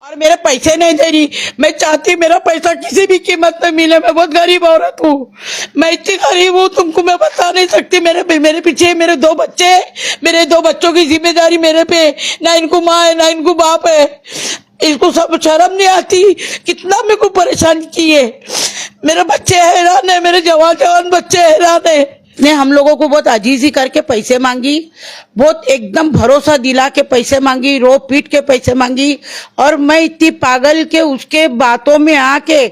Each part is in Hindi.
और मेरे पैसे नहीं दे रही। मैं चाहती मेरा पैसा किसी भी कीमत में मिले। मैं बहुत गरीब औरत हूँ, मैं इतनी गरीब हूँ तुमको मैं बता नहीं सकती। मेरे पीछे मेरे 2 बच्चे, मेरे 2 बच्चों की जिम्मेदारी मेरे पे, ना इनको माँ है ना इनको बाप है। इसको सब शर्म नहीं आती कितना मेरे को परेशान किए। मेरे बच्चे हैरान है, मेरे जवान बच्चे हैरान है। ने हम लोगों को बहुत अजीजी करके पैसे मांगी, बहुत एकदम भरोसा दिला के पैसे मांगी, रो पीट के पैसे मांगी। और मैं इतनी पागल के उसके बातों में आके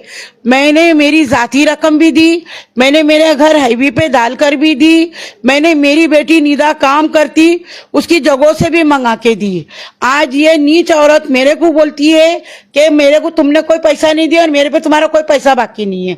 मैंने मेरी जाती रकम भी दी, मैंने मेरे घर हाईवे पे डालकर भी दी, मैंने मेरी बेटी निदा काम करती उसकी जगहों से भी मंगा के दी। आज ये नीच औरत मेरे को बोलती है कि मेरे को तुमने कोई पैसा नहीं दिया और मेरे पे तुम्हारा कोई पैसा बाकी नहीं है।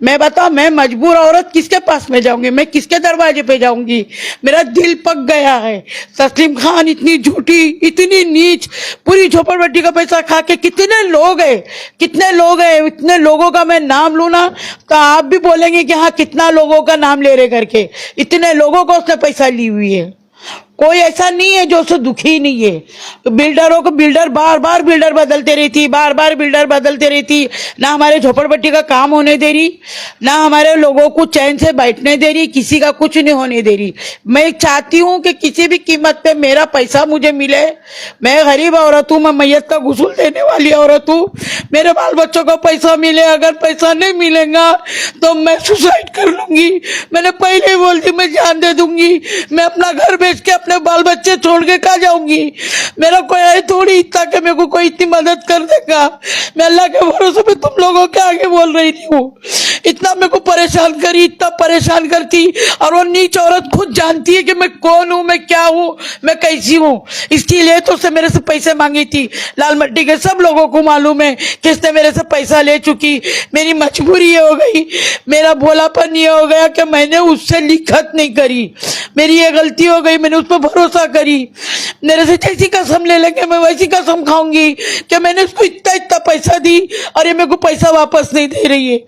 मैं बताओ, मैं मजबूर औरत किसके पास में जाऊंगी, मैं किसके दरवाजे पे जाऊंगी? मेरा दिल पक गया है। तस्लीम खान इतनी झूठी, इतनी नीच, पूरी झोपड़पट्टी का पैसा खा के कितने लोग हैं, इतने लोगों का मैं नाम लूं ना तो आप भी बोलेंगे कि हाँ कितना लोगों का नाम ले रहे करके। इतने लोगों को उसने पैसा ली हुई है। कोई ऐसा नहीं है जो उससे दुखी नहीं है। बिल्डरों को बार बार बिल्डर बदलते रहती, ना हमारे झोपड़पट्टी का काम होने दे रही, ना हमारे लोगों को चैन से बैठने दे रही, किसी का कुछ नहीं होने दे रही। मैं चाहती हूँ कि किसी भी कीमत पे मेरा पैसा मुझे मिले। मैं गरीब औरत हूँ, मैं मैयत का गुस्ल देने वाली औरत हूँ, मेरे बाल बच्चों को पैसा मिले। अगर पैसा नहीं मिलेगा तो मैं सुसाइड कर लूंगी। मैंने पहले ही बोल दी मैं जान दे दूंगी। मैं अपना घर बेच के अपने बाल बच्चे छोड़ के कहाँ जाऊंगी? मेरा कोई है थोड़ी इतना कि मेरे को कोई इतनी मदद कर देगा। मैं अल्लाह के भरोसे पे तुम लोगों के आगे बोल रही हूँ। इतना मेरे को परेशान करी, इतना परेशान करती। और वो नीच औरत खुद जानती है कि मैं कौन हूँ, मैं क्या हूँ, मैं कैसी हूँ। इसके लिए तो उसने मेरे से पैसे मांगी थी। लाल मट्टी के सब लोगों को मालूम है कि इसने मेरे से पैसा ले चुकी। मेरी मजबूरी ये हो गई, मेरा भोलापन ये हो गया कि मैंने उससे लिखत नहीं करी। मेरी ये गलती हो गई, मैंने उस पर भरोसा करी। मेरे से जैसी कसम ले लेंगे मैं वैसी कसम खाऊंगी कि मैंने उसको इतना पैसा दी और ये मेरे को पैसा वापस नहीं दे रही है।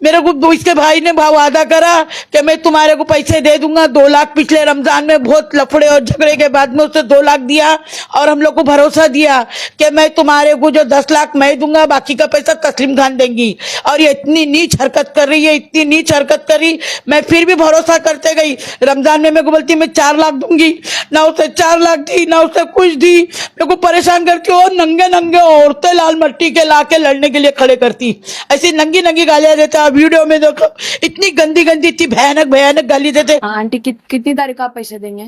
मेरे को इसके भाई ने वादा करा कि मैं तुम्हारे को पैसे दे दूंगा 2 लाख। पिछले रमजान में बहुत लफड़े और झगड़े के बाद में उसने 2 लाख दिया और हम लोग को भरोसा दिया कि मैं तुम्हारे को जो 10 लाख मैं दूंगा, बाकी का पैसा तस्लीम खान देंगी। और ये इतनी नीच हरकत कर रही है, इतनी नीच हरकत करी। मैं फिर भी भरोसा करते गई। रमजान में मेरे को बोलती मैं 4 लाख दूंगी, ना उसे 4 लाख दी ना उसे कुछ दी। मेरे को परेशान करती और नंगे नंगे औरतें लाल मट्टी के लाके लड़ने के लिए खड़े करती। ऐसी नंगी नंगी गालियां देते। आप वीडियो में देखो, इतनी गंदी इतनी भयानक गाली देते। आंटी कितनी तारीख को आप पैसे देंगे?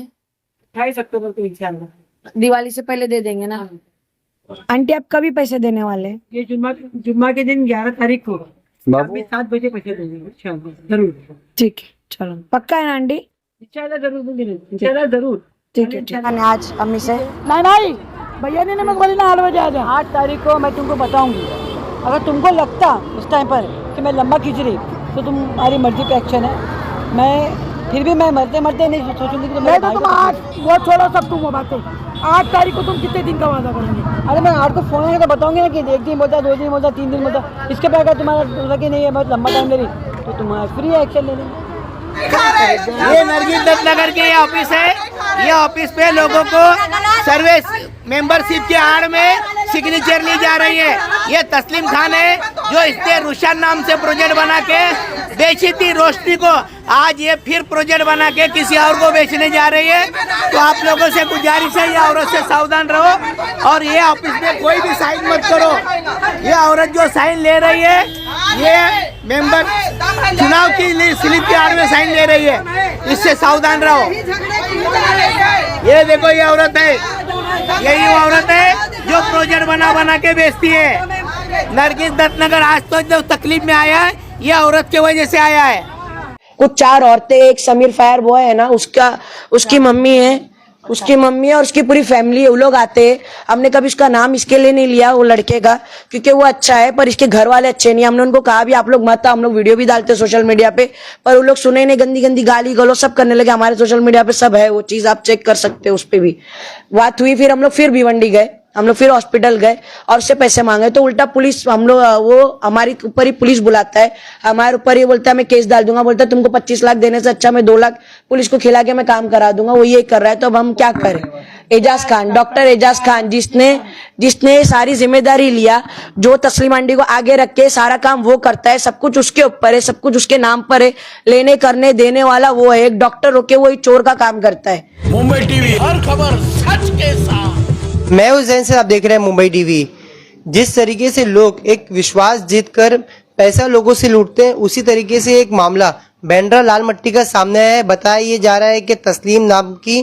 28 अक्टूबर को इंशाल्लाह। दिवाली से पहले दे देंगे ना? आंटी आप कभी पैसे देने वाले? ये जुम्मा के दिन 11 तारीख को 7 बजे पैसे देंगे इंशाल्लाह, जरूर। ठीक है, चलो पक्का है ना आंटी? इंशाल्लाह जरूर देंगे, इंशाल्लाह जरूर। ठीक है। मैंने आज अम्मी से नहीं भैया ने मैं बोली ना 8 बजे आ जाए। 8 तारीख को मैं तुमको बताऊंगी। अगर तुमको लगता उस टाइम पर कि मैं लंबा खींच रही तो तुम्हारी मर्जी पे एक्शन है। मैं फिर भी मैं मरते नहीं सोचूंगी कि नहीं तो तुम 8 वो छोड़ो सब, तुम वो बातें 8 तारीख को तुम कितने दिन का वादा करोगे? अरे मैं 8 को फोन आने का बताऊंगी ना कि 1 दिन बोलता, 2 दिन बोलता, 3 दिन बोलता। इसके बाद अगर तुम्हारा लगे नहीं है बहुत लंबा टाइम ले रही तो तुम्हारा फ्री एक्शन ले लेंगे। ये नरगिस दत्त नगर के ऑफिस है। ये ऑफिस पे लोगों को सर्विस मेंबरशिप के आड़ में सिग्नेचर ली जा रही है। ये तस्लीम खान है जो इसने रुशान नाम से प्रोजेक्ट बना के बेची थी रोशनी को। आज ये फिर प्रोजेक्ट बना के किसी और को बेचने जा रही है। तो आप लोगों से गुजारिश है, ये औरत से सावधान रहो और ये ऑफिस में कोई भी साइन मत करो। ये औरत जो साइन ले रही है ये मेंबर चुनाव की स्लिप के आड़ में साइन ले रही है, इससे सावधान रहो। ये देखो ये औरत है, यही वो औरत है जो प्रोजेक्ट बना के बेचती है। नरगिस दत्त नगर आज तो जो तकलीफ में आया है ये औरत की वजह से आया है। कुछ 4 औरतें, एक समीर फायर बॉय है ना, उसकी मम्मी है, उसकी मम्मी और उसकी पूरी फैमिली है। वो लोग आते हैं। हमने कभी उसका नाम इसके लिए नहीं लिया वो लड़के का क्योंकि वो अच्छा है, पर इसके घर वाले अच्छे नहीं। हमने उनको कहा भी आप लोग मत, हम लोग वीडियो भी डालते सोशल मीडिया पे, पर वो लोग सुने नहीं, गंदी गाली गलो सब करने लगे। हमारे सोशल मीडिया पे सब है, वो चीज आप चेक कर सकते हो, उस पर भी बात हुई। फिर हम लोग फिर भिवंडी गए, हम लोग फिर हॉस्पिटल गए और उससे पैसे मांगे तो उल्टा पुलिस, हम लोग वो हमारे ऊपर ही पुलिस बुलाता है, हमारे ऊपर ही बोलता है मैं केस डाल दूंगा। बोलता है तुमको 25 लाख देने से अच्छा मैं 2 लाख पुलिस को खिला के मैं काम करा दूंगा। वो ये कर रहा है तो अब हम क्या करें? एजाज खान, डॉक्टर एजाज खान, जिसने सारी जिम्मेदारी लिया, जो तस्लीम आंटी को आगे रख के सारा काम वो करता है, सब कुछ उसके ऊपर है, सब कुछ उसके नाम पर है, लेने करने देने वाला वो है। एक डॉक्टर होके वो एक चोर का काम करता है। मुंबई टीवी, हर खबर सच के साथ। मैं उज्जैन से, आप देख रहे हैं मुंबई टीवी। जिस तरीके से लोग एक विश्वास जीतकर पैसा लोगों से लूटते हैं, उसी तरीके से एक मामला बांद्रा लाल मट्टी का सामने है। बताया ये जा रहा है कि तस्लीम नाम की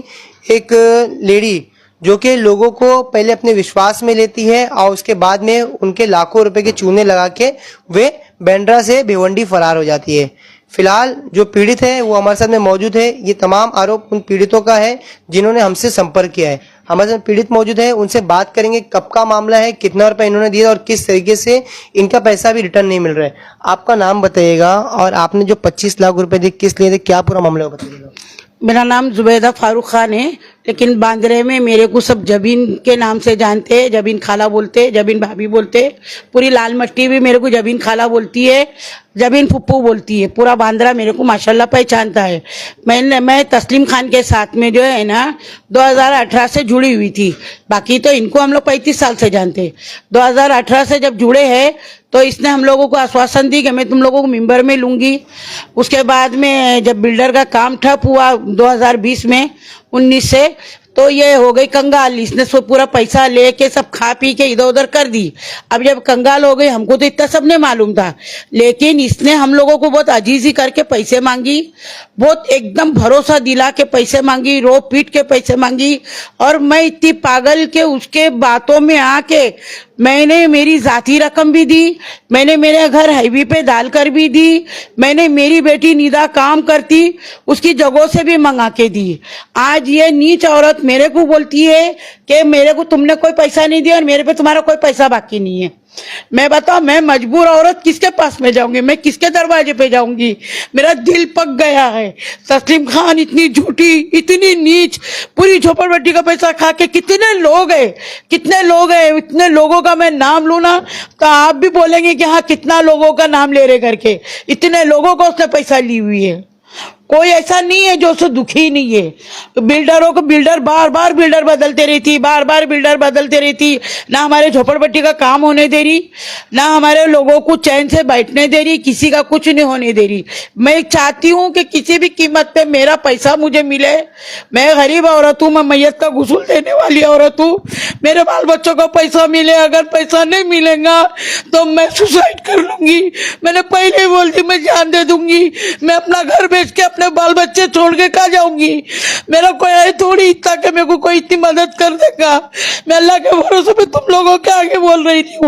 एक लेडी जो कि लोगों को पहले अपने विश्वास में लेती है और उसके बाद में उनके लाखों रुपए के चूने लगा के वे बांद्रा से भिवंडी फरार हो जाती है। फिलहाल जो पीड़ित है वो हमारे साथ में मौजूद है। ये तमाम आरोप उन पीड़ितों का है जिन्होंने हमसे संपर्क किया है। हमारे साथ पीड़ित मौजूद है, उनसे बात करेंगे कब का मामला है, कितना रुपए इन्होंने दिया और किस तरीके से इनका पैसा भी रिटर्न नहीं मिल रहा है। आपका नाम बताइएगा और आपने जो 25 लाख रुपए दिए किस लिए थे, क्या पूरा मामला है बताइएगा। मेरा नाम जुबैदा फारूक खान है, लेकिन बांद्रे में मेरे को सब जबीन के नाम से जानते हैं। जबीन खाला बोलते, जबीन भाभी बोलते, पूरी लाल मट्टी भी मेरे को जबीन खाला बोलती है, जबीन फुप्पू बोलती है। पूरा बांद्रा मेरे को माशाल्लाह पहचानता है। मैं तस्लीम खान के साथ में जो है ना 2018 से जुड़ी हुई थी। बाकी तो इनको हम लोग 35 साल से जानते। 2018 से जब जुड़े हैं तो इसने हम लोगों को आश्वासन दी कि मैं तुम लोगों को मेंबर में लूंगी। उसके बाद में जब बिल्डर का काम ठप हुआ 2020 में 19 से, तो ये हो गई कंगाल। इसने सब पूरा पैसा लेके सब खा पी के इधर उधर कर दी। अब जब कंगाल हो गई, हमको तो इतना सबने मालूम था, लेकिन इसने हम लोगों को बहुत अजीजी करके पैसे मांगी, बहुत एकदम भरोसा दिला के पैसे मांगी, रो पीट के पैसे मांगी। और मैं इतनी पागल के उसके बातों में आके मैंने मेरी जाती रकम भी दी, मैंने मेरे घर हाईवे पे डाल कर भी दी, मैंने मेरी बेटी निदा काम करती उसकी जगहों से भी मंगा के दी। आज ये नीच औरत मेरे को बोलती है कि मेरे को तुमने कोई पैसा नहीं दिया और मेरे पे तुम्हारा कोई पैसा बाकी नहीं है। मैं बताओ, मैं मजबूर औरत किसके पास में जाऊंगी, मैं किसके दरवाजे पे जाऊंगी। मेरा दिल पक गया है। तस्लीम खान इतनी झूठी, इतनी नीच, पूरी झोपड़पट्टी का पैसा खा के कितने लोग हैं, कितने लोग हैं। इतने लोगों का मैं नाम लूँ ना तो आप भी बोलेंगे कि हाँ कितना लोगों का नाम ले रहे करके। इतने लोगों को उसने पैसा ली हुई है। कोई ऐसा नहीं है जो उससे दुखी नहीं है। बिल्डरों को बिल्डर बार बार बिल्डर बदलते रहती, बार बार बिल्डर बदलते रहती। ना हमारे झोपड़पट्टी का काम होने दे रही, ना हमारे लोगों को चैन से बैठने दे रही, किसी का कुछ नहीं होने दे रही। मैं चाहती हूँ कि किसी भी कीमत पे मेरा पैसा मुझे मिले। मैं गरीब औरत हूँ, मैं मैयत का गुस्ल देने वाली औरत हूँ। मेरे बाल बच्चों को पैसा मिले, अगर पैसा नहीं मिलेगा तो मैं सुसाइड कर लूंगी। मैंने पहले ही बोल दी मैं जान दे दूंगी। मैं अपना घर बेच के अपने बाल बच्चे छोड़ के कहाँ जाऊंगी। मेरा कोई है थोड़ी इतना कि मेरे को कोई इतनी मदद कर देगा। मैं अल्लाह के भरोसे पे तुम लोगों के आगे बोल रही थी।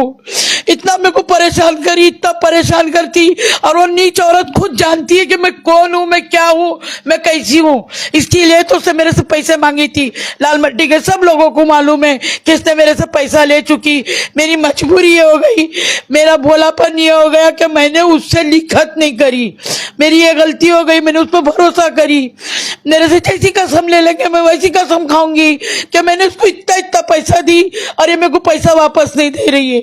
इतना मेरे को परेशान करी, इतना परेशान करती। और वो नीच औरत खुद जानती है कि मैं कौन हूँ, मैं क्या हूँ, मैं कैसी हूँ। इसके लिए तो उसने मेरे से पैसे मांगी थी। लाल मट्टी के सब लोगों को मालूम है कि इसने मेरे से पैसा ले चुकी। मेरी मजबूरी ये हो गई, मेरा भोलापन ये हो गया कि मैंने उससे लिखत नहीं करी। मेरी ये गलती हो गई, मैंने उस पर भरोसा करी। मेरे से जैसी कसम ले लेंगे मैं वैसी कसम खाऊंगी कि मैंने उसको इतना इतना पैसा दी और ये मेरे को पैसा वापस नहीं दे रही है।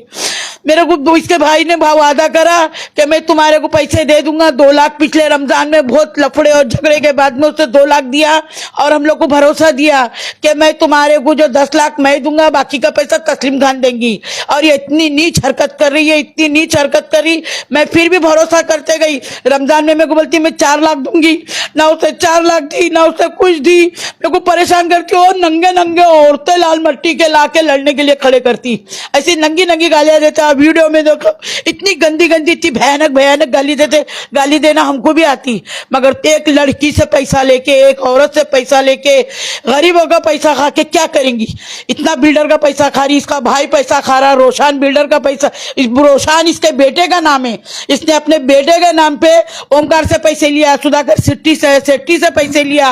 मेरे को इसके भाई ने वादा करा कि मैं तुम्हारे को पैसे दे दूंगा 2 लाख। पिछले रमजान में बहुत लफड़े और झगड़े के बाद में उसने 2 लाख दिया और हम लोग को भरोसा दिया कि मैं तुम्हारे को जो 10 लाख मैं दूंगा, बाकी का पैसा तस्लीम खान देंगी। और ये इतनी नीच हरकत कर रही है, इतनी नीच हरकत कर रही। मैं फिर भी भरोसा करते गई। रमजान में मेरे को बोलती मैं 4 लाख दूंगी, ना उसने 4 लाख दी, ना उसने कुछ दी। मेरे को परेशान करती और नंगे नंगे औरतें लाल मट्टी के लाके लड़ने के लिए खड़े करती। ऐसी नंगी नंगी गालियां देता। वीडियो में देखो इतनी गंदी गंदी, इतनी भयानक भयानक गाली देते। गाली देना हमको भी आती, मगर एक लड़की से पैसा लेके, एक औरत से पैसा लेके, गरीबों का पैसा खा के क्या करेंगी। इतना बिल्डर का पैसा खा रही, इसका भाई पैसा खा रहा, रोशान बिल्डर का पैसा। रोशान इसके बेटे का नाम है, इसने अपने बेटे के नाम पे ओमकार से पैसे लिया, सुधाकर सेट्टी से पैसे लिया।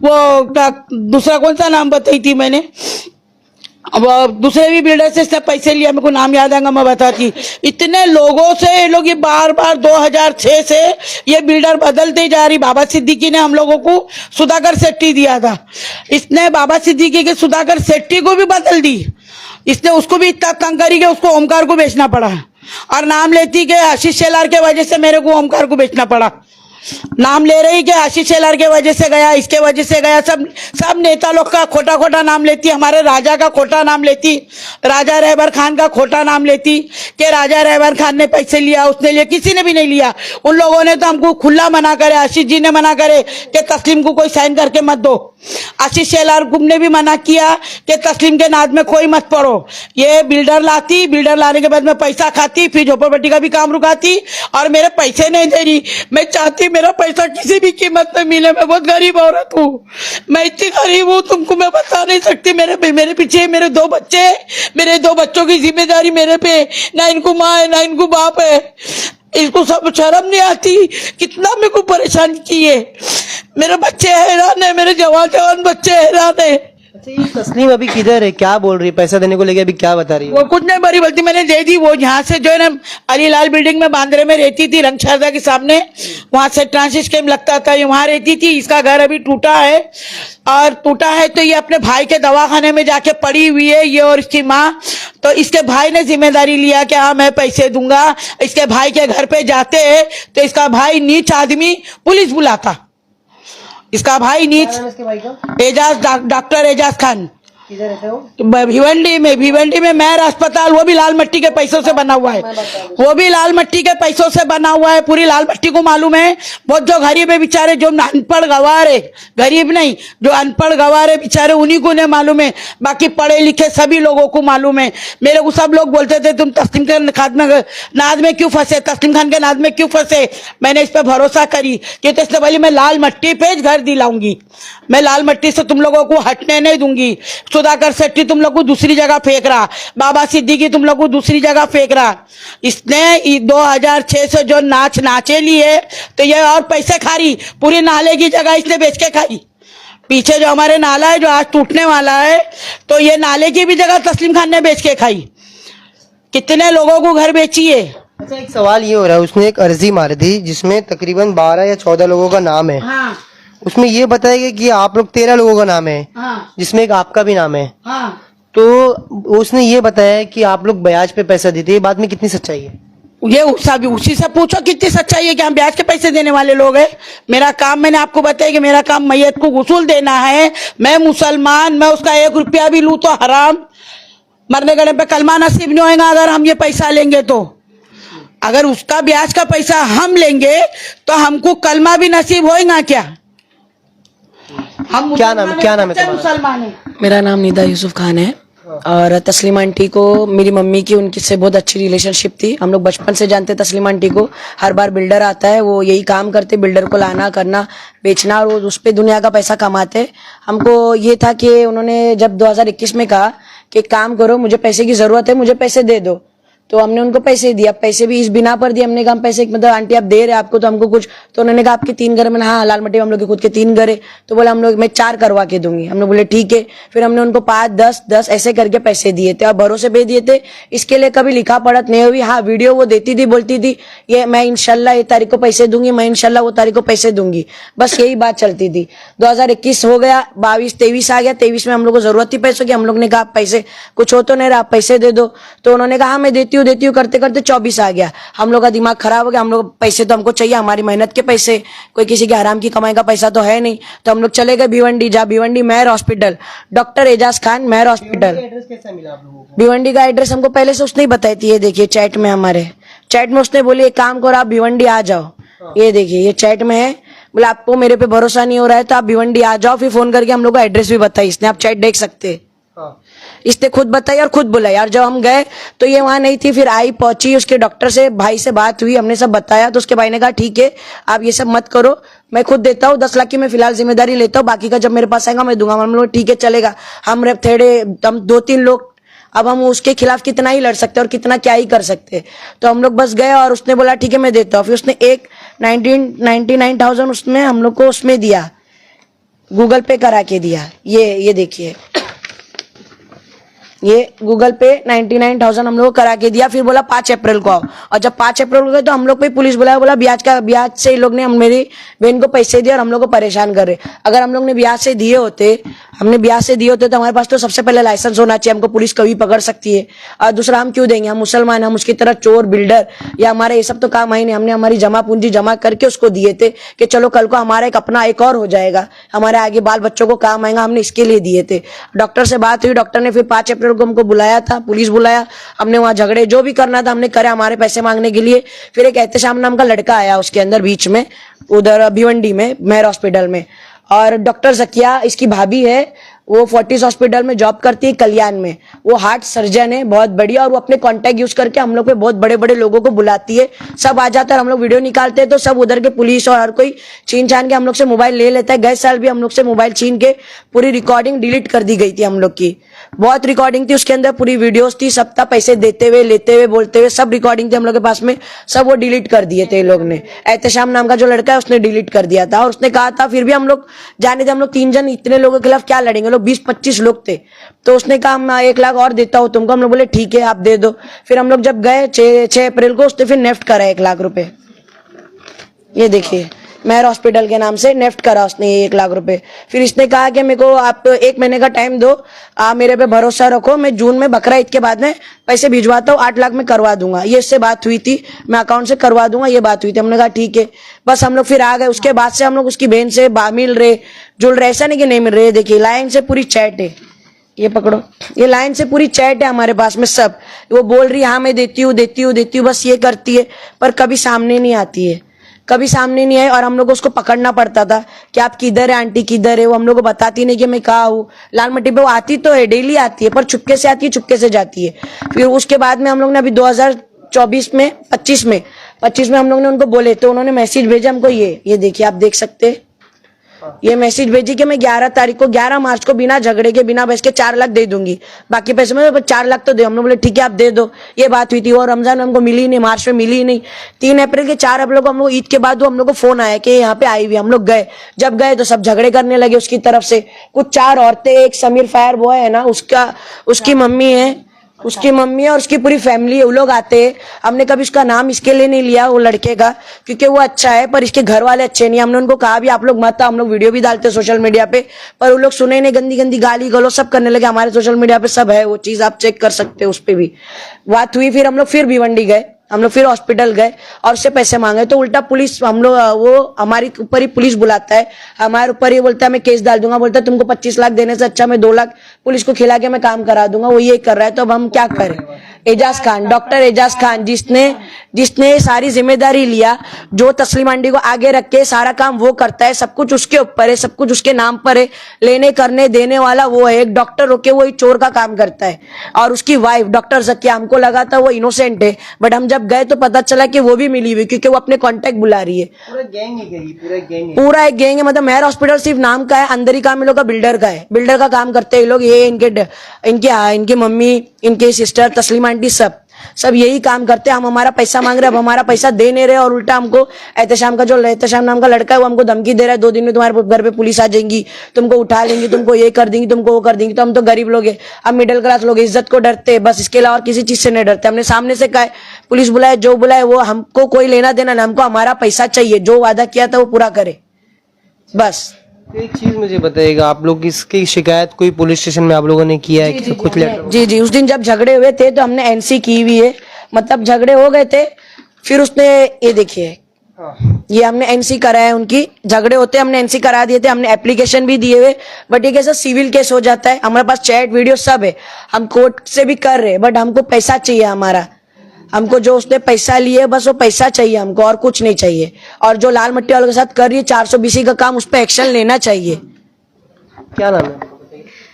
वो दूसरा कौन सा नाम बताई थी मैंने, अब दूसरे भी बिल्डर से इसने पैसे लिया, मेरे को नाम याद आएगा मैं बताती। इतने लोगों से ये लोग बार बार 2006 से ये बिल्डर बदलते जा रही। बाबा सिद्दीकी ने हम लोगों को सुधाकर सेट्टी दिया था, इसने बाबा सिद्दीकी के सुधाकर सेट्टी को भी बदल दी। इसने उसको भी इतना तंग करी कि उसको ओमकार को बेचना पड़ा। और नाम लेती कि आशीष शेलार के वजह से मेरे को ओमकार को बेचना पड़ा। नाम ले रही कि आशीष शेलार के वजह से गया, इसके वजह से गया। सब नेता लोग का खोटा खोटा नाम लेती, हमारे राजा का खोटा नाम लेती, राजा रहबर खान का खोटा नाम लेती कि राजा रहबर खान ने पैसे लिया, उसने लिया। किसी ने भी नहीं लिया। उन लोगों ने तो हमको खुला मना करे, आशीष जी ने मना करे कि तस्लीम को कोई साइन करके मत दो। आशीष शेलार ने भी मना किया कि तस्लीम के नाद में कोई मत पड़ो। ये बिल्डर लाती, बिल्डर लाने के बाद में पैसा खाती, फिर झोपड़पट्टी का भी काम रुकाती और मेरे पैसे नहीं दे रही। मैं चाहती मेरा पैसा किसी भी कीमत में मिले। मैं बहुत गरीब औरत हूँ, मैं इतनी गरीब हूँ तुमको मैं बता नहीं सकती। मेरे पीछे मेरे 2 बच्चे, मेरे 2 बच्चों की जिम्मेदारी मेरे पे। ना इनको माँ है ना इनको बाप है। इसको सब शर्म नहीं आती कितना मेरे को परेशान किए। मेरे बच्चे हैरान है, मेरे जवान बच्चे हैरान है। अच्छा, ये तस्लीम अभी किधर है, क्या बोल रही है, पैसा देने को लेके अभी क्या बता रही है? वो कुछ नहीं बड़ी बोलती, मैंने दे दी। वो यहाँ से जो है ना अलीलाल बिल्डिंग में बांद्रे में रहती थी, रंगशारदा के सामने, वहां से ट्रांसिट कैम्प लगता था, ये वहां रहती थी। इसका घर अभी टूटा है और टूटा है तो ये अपने भाई के दवाखाने में जाके पड़ी हुई है, ये और इसकी माँ। तो इसके भाई ने जिम्मेदारी लिया कि हाँ मैं पैसे दूंगा। इसके भाई के घर पे जाते हैं तो इसका भाई नीच आदमी पुलिस बुलाता। इसका भाई नीच, इसके भाई का एजाज, डॉक्टर एजाज खान, किधर रहते हो? भिवंडी में मेयर अस्पताल, वो भी लाल मट्टी के पैसों से बना हुआ है। वो भी लाल मट्टी के पैसों से बना हुआ है, पूरी लाल मट्टी को मालूम है। बहुत जो गरीब है बेचारे, जो अनपढ़ गवार है, गरीब नहीं जो अनपढ़ गवार है बेचारे, उन्हीं को नहीं मालूम है। बाकी पढ़े लिखे सभी लोगों को मालूम है। मेरे को सब लोग बोलते थे तुम तस्लीम के नाद में क्यों फंसे, तस्लीम खान के नाद में क्यों फंसे। मैंने इस पर भरोसा करी कि तो इसने बोली मैं लाल मट्टी पे घर दिलाऊंगी, मैं लाल मट्टी से तुम लोगों को हटने नहीं दूंगी। सुधाकर शेट्टी तुम लोग को दूसरी जगह फेंक रहा, बाबा सिद्दीकी तुम लोग को दूसरी जगह फेंक रहा। इसने 2006 से जो नाचे लिए तो ये और पैसे खा रही, पूरी नाले की जगह इसने बेच के खाई। पीछे जो हमारे नाला है जो आज टूटने वाला है, तो ये नाले की भी जगह तस्लीम खान ने बेच के खाई। कितने लोगों को घर बेची है। अच्छा, एक सवाल ये हो रहा है, उसने एक अर्जी मारी थी जिसमें तकरीबन 12 या 14 लोगों का नाम है। हाँ उसमें ये बताया गया कि आप लोग 13 लोगों का नाम है, हाँ जिसमें एक आपका भी नाम है। हाँ। तो उसने ये बताया कि आप लोग ब्याज पे पैसा देते, ये बात में कितनी सच्चाई है? ये उसी से पूछो कितनी सच्चाई है कि हम ब्याज के पैसे देने वाले लोग हैं। मेरा काम, मैंने आपको बताया कि मेरा काम मैयत को गुसूल देना है। मैं मुसलमान, मैं उसका 1 रुपया भी लूं तो हराम। मरने गले पे कलमा नसीब नहीं होएगा अगर हम ये पैसा लेंगे तो। अगर उसका ब्याज का पैसा हम लेंगे तो हमको कलमा भी नसीब होएगा क्या? हम क्या नाम है तुम्हारा? मुसलमान है। मेरा नाम निदा यूसुफ खान है और तस्लीम आंटी को मेरी मम्मी की उनकी से बहुत अच्छी रिलेशनशिप थी। हम लोग बचपन से जानते तस्लीम आंटी को। हर बार बिल्डर आता है वो यही काम करते, बिल्डर को लाना करना बेचना और उस पे दुनिया का पैसा कमाते। हमको ये था कि उन्होंने जब 2021 में कहा कि काम करो, मुझे पैसे की जरूरत है, मुझे पैसे दे दो, तो हमने उनको पैसे दिया। पैसे भी इस बिना पर दिए, हमने कहा पैसे मतलब आंटी आप दे रहे आपको तो हमको कुछ, तो उन्होंने कहा आपके 3 घर। मैंने हाँ लाल मट्टी में हम लोग के खुद के 3 घर है। तो बोला हम लोग मैं 4 करवा के दूंगी। हमने बोले ठीक है। फिर हमने उनको 5, 10 ऐसे करके पैसे दिए थे और भरोसे पे दिए थे। इसके लिए कभी लिखा पढ़त नहीं हुई। हाँ वीडियो वो देती थी, बोलती थी ये मैं इंशाल्लाह ये तारीख को पैसे दूंगी, मैं इंशाल्लाह वो तारीख को पैसे दूंगी, बस यही बात चलती थी। 2021 हो गया, 22-23 आ गया। 23 में हम लोग को जरूरत थी पैसों की। हम लोग ने कहा पैसे कुछ हो तो नहीं रहा, आप पैसे दे दो। तो उन्होंने कहा मैं देती हूँ करते करते 24 आ गया। हम लोग का दिमाग खराब हो गया। हम लोग पैसे तो हमको चाहिए, हमारी मेहनत के पैसे, कोई किसी के हराम की कमाई का पैसा तो है नहीं। तो हम लोग चले गए भिवंडी, जहाँ Bhiwandi mayor hospital, doctor Ejaz Khan mayor hospital. Address कैसा मिला आप लोगों को? भिवंडी का एड्रेस हमको पहले से उसने ही बताई थी। ये देखिए चैट में, हमारे चैट में उसने बोली एक काम करो आप भिवंडी आ जाओ। ये देखिए ये चैट में है। बोले आपको मेरे पे भरोसा नहीं हो रहा है तो आप भिवंडी आ जाओ। फिर फोन करके हम लोग का एड्रेस भी बताई इसने, आप चैट देख सकते हैं। इसने खुद बताई और खुद बोला। यार जब हम गए तो ये वहां नहीं थी, फिर आई पहुंची, उसके डॉक्टर से भाई से बात हुई, हमने सब बताया। तो उसके भाई ने कहा ठीक है आप ये सब मत करो, मैं खुद देता हूँ 10 लाख की मैं फिलहाल जिम्मेदारी लेता हूँ, बाकी का जब मेरे पास आएगा मैं दूंगा। हम लोग ठीक है चलेगा। हम 2-3 लोग, अब हम उसके खिलाफ कितना ही लड़ सकते और कितना क्या ही कर सकते। तो हम लोग बस गए और उसने बोला ठीक है मैं देता हूँ। फिर उसने 99,000 उसमें हम लोग को उसमें दिया, गूगल पे करा के दिया। ये देखिए ये गूगल पे 99,000 हम लोग को करा के दिया, फिर बोला 5 अप्रैल को आओ। और जब 5 अप्रैल को गए तो हम लोग पे पुलिस बुलाया, बोला ब्याज से इन लोग ने मेरी बहन को पैसे दिए और हम लोग को परेशान कर रहे। अगर हम लोग ने ब्याज से दिए होते तो हमारे पास तो सबसे पहले लाइसेंस होना चाहिए, हमको पुलिस कभी पकड़ सकती है। और दूसरा, हम क्यों देंगे, हम मुसलमान, हम उसकी तरह चोर बिल्डर या हमारे ये सब तो काम है नहीं। हमने हमारी जमा पूंजी जमा करके उसको दिए थे कि चलो कल को हमारा एक अपना एक और हो जाएगा, हमारे आगे बाल बच्चों को काम आएगा, हमने इसके लिए दिए थे। डॉक्टर से बात हुई, डॉक्टर ने फिर 5 अप्रैल को हमको बुलाया था, पुलिस बुलाया, हमने वहां झगड़े जो भी करना था हमने करे हमारे पैसे मांगने के लिए। फिर एक एहतशाम नाम का लड़का आया उसके अंदर बीच में, उधर भिवंडी में मेहर हॉस्पिटल में। और डॉक्टर जकिया इसकी भाभी है, वो फोर्टिस हॉस्पिटल में जॉब करती है कल्याण में, वो हार्ट सर्जन है बहुत बढ़िया। और वो अपने कांटेक्ट यूज करके हम लोग पे बहुत बड़े बड़े लोगों को बुलाती है, सब आ जाता है। हम लोग वीडियो निकालते हैं तो सब उधर के पुलिस और हर कोई छीन छान के हम लोग से मोबाइल ले लेता है। गए साल भी हम लोग से मोबाइल छीन के पूरी रिकॉर्डिंग डिलीट कर दी गई थी हम लोग की, बहुत रिकॉर्डिंग थी उसके अंदर, पूरी वीडियोस थी, सब था, पैसे देते हुए लेते हुए बोलते हुए सब रिकॉर्डिंग थी हम लोग के पास में, सब वो डिलीट कर दिए थे लोग ने। एहतशाम नाम का जो लड़का है उसने डिलीट कर दिया था। और उसने कहा था फिर भी हम लोग जाने थे, हम लोग 3 जन इतने लोगों के खिलाफ क्या लड़ेंगे, लोग 20-25 लोग थे। तो उसने कहा मैं 1 लाख और देता हूँ तुमको, हम लोग बोले ठीक है आप दे दो। फिर हम लोग जब गए 6 अप्रैल को उसने फिर नेफ्ट करा 1 लाख रुपए, ये देखिए मेहर हॉस्पिटल के नाम से नेफ्ट करा उसने 1 लाख रुपए। फिर इसने कहा कि मेरे को आप 1 महीने का टाइम दो, आप मेरे पे भरोसा रखो, मैं जून में बकरा ईद के बाद में पैसे भिजवाता हूँ, 8 लाख में करवा दूंगा। ये इससे बात हुई थी, मैं अकाउंट से करवा दूंगा, ये बात हुई थी। हमने कहा ठीक है, बस हम लोग फिर आ गए। उसके बाद से हम लोग उसकी बहन से मिल रहे जुल रहे, ऐसा नहीं कि नहीं मिल रहे। देखिए लाइन से पूरी चैट है, ये पकड़ो, ये लाइन से पूरी चैट है हमारे पास में सब। वो बोल रही हाँ मैं देती हूँ, बस ये करती है, पर कभी सामने नहीं आती है, कभी सामने नहीं आए। और हम लोग को उसको पकड़ना पड़ता था कि आप किधर है, आंटी किधर है। वो हम लोग को बताती नहीं कि मैं कहाँ हूँ। लाल मट्टी पे वो आती तो है, डेली आती है, पर चुपके से आती है, चुपके से जाती है। फिर उसके बाद में हम लोग ने अभी 2024 में 25 में हम लोग ने उनको बोले तो उन्होंने मैसेज भेजा हमको, ये देखिए आप देख सकते हैं, ये मैसेज भेजी कि मैं 11 मार्च को बिना झगड़े के बिना बहस के 4 लाख दे दूंगी, बाकी पैसे में 4 लाख तो दे। हम लोग बोले ठीक है आप दे दो, ये बात हुई थी। और रमजान में हमको मिली नहीं, मार्च में मिली नहीं। 3 अप्रैल के 4 अप्रैल को हम लोग ईद के बाद हम लोग को फोन आया कि यहाँ पे आई हुई। हम लोग गए, जब गए तो सब झगड़े करने लगे उसकी तरफ से। कुछ 4 औरतें, एक समीर फायर बॉय है ना उसकी मम्मी है, और उसकी पूरी फैमिली है, वो लोग आते हैं। हमने कभी उसका नाम इसके लिए नहीं लिया वो लड़के का, क्योंकि वो अच्छा है पर इसके घर वाले अच्छे नहीं। हमने उनको कहा भी आप लोग मत आओ, हम लोग वीडियो भी डालते हैं सोशल मीडिया पे, पर वो लोग सुने नहीं, गंदी गंदी गाली गलो सब करने लगे। हमारे सोशल मीडिया पे सब है वो चीज, आप चेक कर सकते हो, उस पर भी बात हुई। फिर हम लोग फिर भिवंडी गए, हम लोग फिर हॉस्पिटल गए और उससे पैसे मांगे तो उल्टा पुलिस वो हमारे ऊपर ही पुलिस बुलाता है, हमारे ऊपर ही बोलता है मैं केस डाल दूंगा, बोलता है तुमको 25 लाख देने से अच्छा मैं 2 लाख पुलिस को खिला के मैं काम करा दूंगा। वो ये कर रहा है, तो अब हम क्या करें। एजाज खान, डॉक्टर एजाज खान, जिसने सारी जिम्मेदारी लिया, जो तस्लीम आंटी को आगे रख के सारा काम वो करता है, सब कुछ उसके ऊपर है, सब कुछ उसके नाम पर है, लेने करने देने वाला वो है। एक डॉक्टर होके वो चोर का काम करता है। और उसकी वाइफ डॉक्टर जकिया, हमको लगा था वो इनोसेंट है, बट हम जब गए तो पता चला कि वो भी मिली हुई, क्योंकि वो अपने कॉन्टेक्ट बुला रही है। पूरा एक गैंग है, मतलब मेहर हॉस्पिटल सिर्फ नाम का है, अंदर ही काम इन लोग का बिल्डर का है, बिल्डर का काम करते हैं लोग। ये इनके मम्मी, इनके सिस्टर तस्लीम आंटी सब यही काम करते हैं। हम हमारा पैसा मांग रहे, अब हमारा पैसा दे नहीं रहे, और उल्टा हमको एहतशाम नाम का लड़का है वो हमको धमकी दे रहा है, 2 दिन में तुम्हारे घर पे पुलिस आ जाएंगी, तुमको उठा लेंगी, तुमको ये कर देंगी, तुमको वो कर देंगी। तो हम तो गरीब लोग हैं, हम मिडिल क्लास लोग, इज्जत को डरते हैं बस, इसके अलावा और किसी चीज से नहीं डरते। हमने सामने से कहा पुलिस बुलाए, जो बुलाए वो, हमको कोई लेना देना नहीं, हमको हमारा पैसा चाहिए, जो वादा किया था वो पूरा करे बस। एक चीज मुझे बताइएगा, आप लोग इसकी शिकायत कोई पुलिस स्टेशन में आप लोगों ने किया है? कुछ जी, उस दिन जब झगड़े हुए थे तो हमने एनसी की हुई है, मतलब झगड़े हो गए थे, फिर उसने ये देखिए ये हमने एनसी कराया है, उनकी झगड़े होते हमने एनसी करा दिए थे, हमने एप्लीकेशन भी दिए हुए। बट ये कैसा सिविल केस हो जाता है, हमारे पास चैट वीडियो सब है, हम कोर्ट से भी कर रहे, बट हमको पैसा चाहिए हमारा, हमको जो उसने पैसा लिए बस वो पैसा चाहिए हमको, और कुछ नहीं चाहिए। और जो लाल मट्टी वालों के साथ कर रही है 420 का काम, उस पर एक्शन लेना चाहिए। क्या नाम है?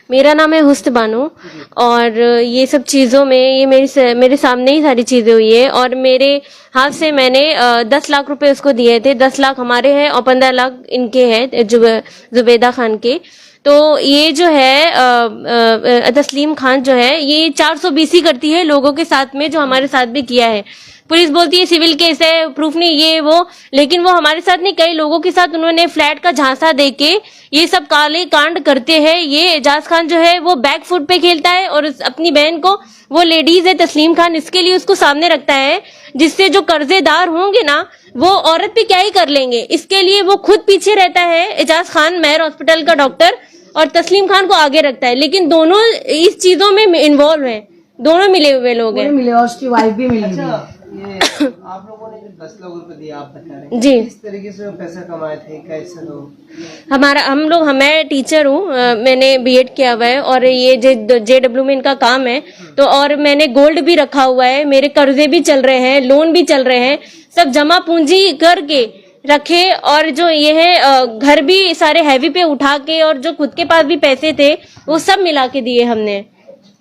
मेरा नाम है हुस्न बानो, और ये सब चीज़ों में ये मेरे सामने ही सारी चीज़ें हुई है। और मेरे हाथ से मैंने 10 लाख रुपए उसको दिए थे, 10 लाख हमारे हैं और 15 लाख इनके हैं, जुबेदा खान के। तो ये जो है तस्लीम खान जो है ये 420 करती है लोगों के साथ में, जो हमारे साथ भी किया है। पुलिस बोलती है सिविल केस है, प्रूफ नहीं, ये वो, लेकिन वो हमारे साथ नहीं, कई लोगों के साथ उन्होंने फ्लैट का झांसा देके ये सब काले कांड करते हैं। ये एजाज खान जो है वो बैक फुट पे खेलता है और अपनी बहन को, वो लेडीज है तस्लीम खान, इसके लिए उसको सामने रखता है, जिससे जो कर्जेदार होंगे ना वो औरत भी क्या ही कर लेंगे, इसके लिए वो खुद पीछे रहता है। एजाज खान मेयर हॉस्पिटल का डॉक्टर और तस्लीम खान को आगे रखता है, लेकिन दोनों इस चीजों में इन्वॉल्व हैं, दोनों मिले हुए लोग हैं। मिले और उसकी वाइफ भी मिली हुई है। ये आप लोगों ने जो 10 लाख रुपए दिए, आप बता रहे हैं जी। किस तरीके से वो पैसा कमाए थे, कैसे लोग? मैं टीचर हूँ, मैंने बीएड किया हुआ है और ये JW में इनका काम है, तो और मैंने गोल्ड भी रखा हुआ है, मेरे कर्जे भी चल रहे हैं, लोन भी चल रहे हैं, सब जमा पूंजी करके रखे, और जो ये है घर भी सारे हैवी पे उठा के, और जो खुद के पास भी पैसे थे वो सब मिला के दिए हमने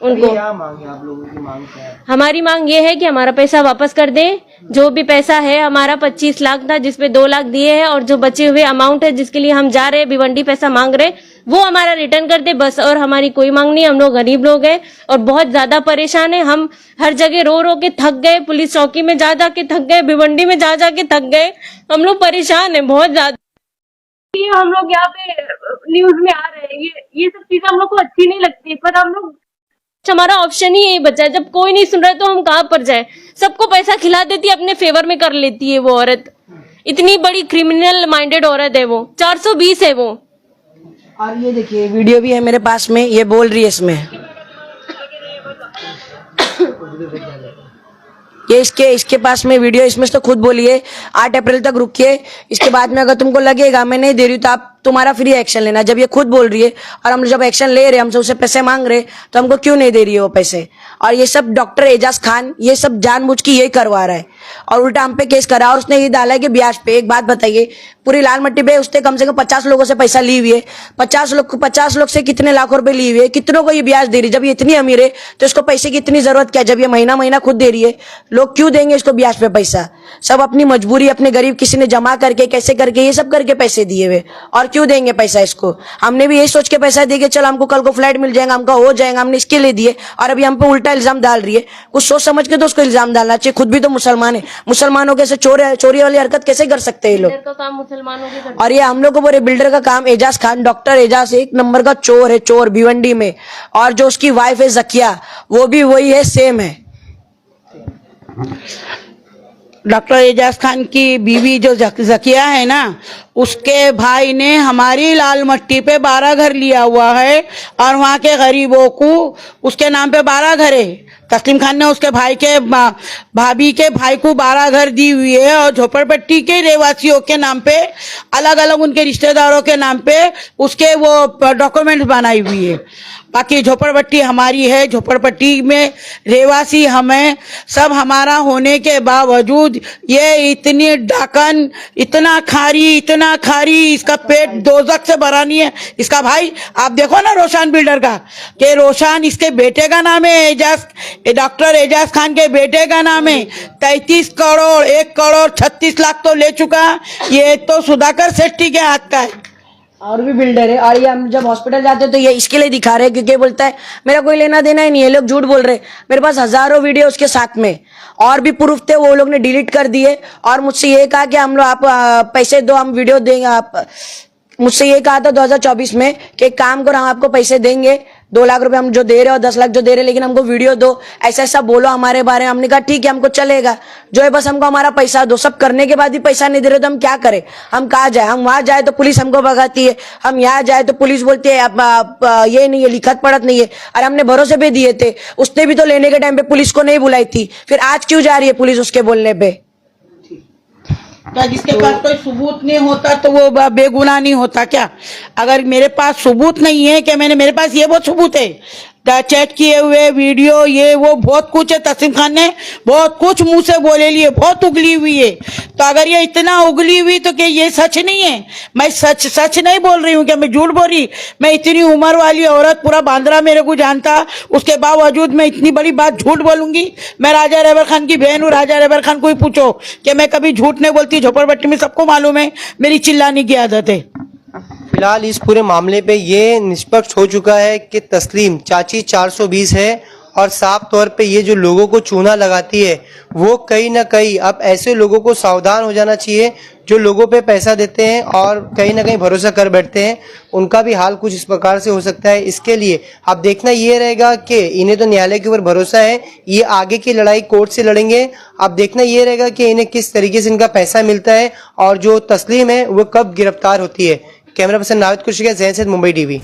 उनको। क्या मांग है आप लोगों की? मांग क्या है? हमारी मांग ये है कि हमारा पैसा वापस कर दें, जो भी पैसा है हमारा 25 लाख था जिसपे 2 लाख दिए हैं, और जो बचे हुए अमाउंट है जिसके लिए हम जा रहे हैं भिवंडी पैसा मांग रहे, वो हमारा रिटर्न कर दे बस। और हमारी कोई मांग नहीं, हम लोग गरीब लोग हैं और बहुत ज्यादा परेशान है, हम हर जगह रो रो के थक गए, पुलिस चौकी में जा जा के थक गए, भिवंडी में जा जा के थक गए, हम लोग परेशान है बहुत ज्यादा। ये हम लोग यहाँ पे न्यूज में आ रहे हैं, ये सब चीजें हम लोग को अच्छी नहीं लगती, पर हम लोग, हमारा ऑप्शन ही यही बचा है, जब कोई नहीं सुन रहा है तो हम कहाँ पर जाए। सबको पैसा खिला देती है, अपने फेवर में कर लेती है वो औरत, इतनी बड़ी क्रिमिनल माइंडेड औरत है वो, 420 है वो। और ये देखिए वीडियो भी है मेरे पास में, ये बोल रही है इसमें, ये इसके पास में वीडियो, इसमें से तो खुद बोलिए 8 अप्रैल तक रुकिए, इसके बाद में अगर तुमको लगेगा मैं नहीं दे रही हूँ तो आप तुम्हारा फ्री एक्शन लेना। जब ये खुद बोल रही है और हम जब एक्शन ले रहे हैं, हमसे उसे पैसे मांग रहे, तो हमको क्यों नहीं दे रही है वो पैसे? और ये सब डॉक्टर एजाज खान ये सब जानबूझ के यही करवा रहा है और उल्टा हम पे केस करा, और उसने ये डाला है कि ब्याज पे। एक बात बताइए, पूरी लाल मट्टी पे उसने कम से कम 50 लोगों से पैसा ली हुई है, 50 लोग से कितने लाख रुपए ली हुई है, कितनों को ये ब्याज दे रही है? जब ये इतनी अमीर है तो इसको पैसे की इतनी जरूरत क्या? जब ये महीना महीना खुद दे रही है, लोग क्यों देंगे इसको ब्याज पे पैसा? सब अपनी मजबूरी, अपने गरीब किसी ने जमा करके, कैसे करके, ये सब करके पैसे दिए हुए, और क्यों देंगे पैसा इसको? हमने भी यही सोच के पैसा देंगे, चलो हमको कल को फ्लैट मिल जाएगा, हमका हो जाएगा, हमने इसके लिए दिए, और अभी हम पे उल्टा इल्जाम डाल रही है। कुछ सोच समझ के तो उसको इल्जाम डालना चाहिए, खुद भी तो मुसलमान है, मुसलमानों के चोरी वाली हरकत कैसे कर सकते हैं ये लोग? का काम मुसलमानों के और ये हम लोग को बोले बिल्डर का काम, एजाज खान, डॉक्टर एजाज एक नंबर का चोर है, चोर भिवंडी में। और जो उसकी वाइफ है जकिया, वो भी वही है, सेम है। डॉक्टर एजाज खान की बीवी जो जकिया है ना, उसके भाई ने हमारी लाल मट्टी पे 12 घर लिया हुआ है, और वहाँ के गरीबों को उसके नाम पे 12 घर है। तस्लीम खान ने उसके भाई के भाभी के भाई को 12 घर दी हुई है, और झोपड़पट्टी के रहवासियों के नाम पे, अलग अलग उनके रिश्तेदारों के नाम पे उसके वो डॉक्यूमेंट्स बनाई हुई है। बाकी झोपड़पट्टी हमारी है, झोपड़पट्टी में रहवासी हमें, सब हमारा होने के बावजूद ये इतनी डाकन, इतना खारी, इसका पेट दोजक से भरा नहीं है। इसका भाई आप देखो ना, रोशन बिल्डर का, कि रोशन इसके बेटे का नाम है, डॉक्टर एजाज खान के बेटे का नाम है। 33 करोड़ 1 करोड़ 36 लाख तो ले चुका, ये तो सुधाकर शेट्टी के हाथ का है। और भी बिल्डर है। और ये हम जब हॉस्पिटल जाते हैं तो ये इसके लिए दिखा रहे हैं, क्योंकि बोलता है मेरा कोई लेना देना ही नहीं है, लोग झूठ बोल रहे हैं। मेरे पास हजारों वीडियो उसके साथ में और भी प्रूफ थे, वो लोग ने डिलीट कर दिए, और मुझसे ये कहा कि हम लोग आप पैसे दो, हम वीडियो देंगे। आप मुझसे ये कहा था 2024 में कि एक काम करो, हम आपको पैसे देंगे, 2 लाख रुपए हम जो दे रहे हो, 10 लाख जो दे रहे, लेकिन हमको वीडियो दो, ऐसा ऐसा बोलो हमारे बारे में। हमने कहा ठीक है, हमको चलेगा, जो है बस हमको हमारा पैसा दो। सब करने के बाद भी पैसा नहीं दे रहे तो हम क्या करें? हम कहाँ जाए? हम वहां जाए तो पुलिस हमको भगाती है, हम यहाँ जाए तो पुलिस बोलती है आप ये नहीं है, लिखत पढ़त नहीं है। और हमने भरोसे पे दिए थे, उसने भी तो लेने के टाइम पे पुलिस को नहीं बुलाई थी, फिर आज क्यों जा रही है पुलिस उसके बोलने पे? क्या जिसके पास कोई सबूत नहीं होता तो वो बेगुनाह नहीं होता क्या? अगर मेरे पास सबूत नहीं है, कि मेरे पास ये वो सबूत है, चैट किए हुए वीडियो, ये वो बहुत कुछ है। तस्लीम खान ने बहुत कुछ मुंह से बोले लिए, बहुत उगली हुई है। तो अगर ये इतना उगली हुई तो क्या ये सच नहीं है? मैं सच नहीं बोल रही हूँ, क्या मैं झूठ बोल रही? मैं इतनी उम्र वाली औरत, पूरा बांद्रा मेरे को जानता, उसके बावजूद मैं इतनी बड़ी बात झूठ बोलूंगी? मैं राजा रहबर खान की बहन हूँ, राजा रहबर खान को ही पूछो कि मैं कभी झूठ नहीं बोलती। झोपड़पट्टी में सबको मालूम है मेरी चिल्लाने की आदत है। फिलहाल इस पूरे मामले पे ये निष्पक्ष हो चुका है कि तस्लीम चाची 420 है और साफ तौर पे ये जो लोगों को चूना लगाती है वो कहीं ना कहीं अब ऐसे लोगों को सावधान हो जाना चाहिए जो लोगों पे पैसा देते हैं और कहीं ना कहीं भरोसा कर बैठते हैं। उनका भी हाल कुछ इस प्रकार से हो सकता है। इसके लिए अब देखना ये रहेगा कि इन्हें तो न्यायालय के ऊपर भरोसा है, ये आगे की लड़ाई कोर्ट से लड़ेंगे। अब देखना ये रहेगा कि इन्हें किस तरीके से इनका पैसा मिलता है और जो तस्लीम है वो कब गिरफ्तार होती है। कैमरा पर्सन नाविद कुर्शी के जैन से मुंबई टीवी।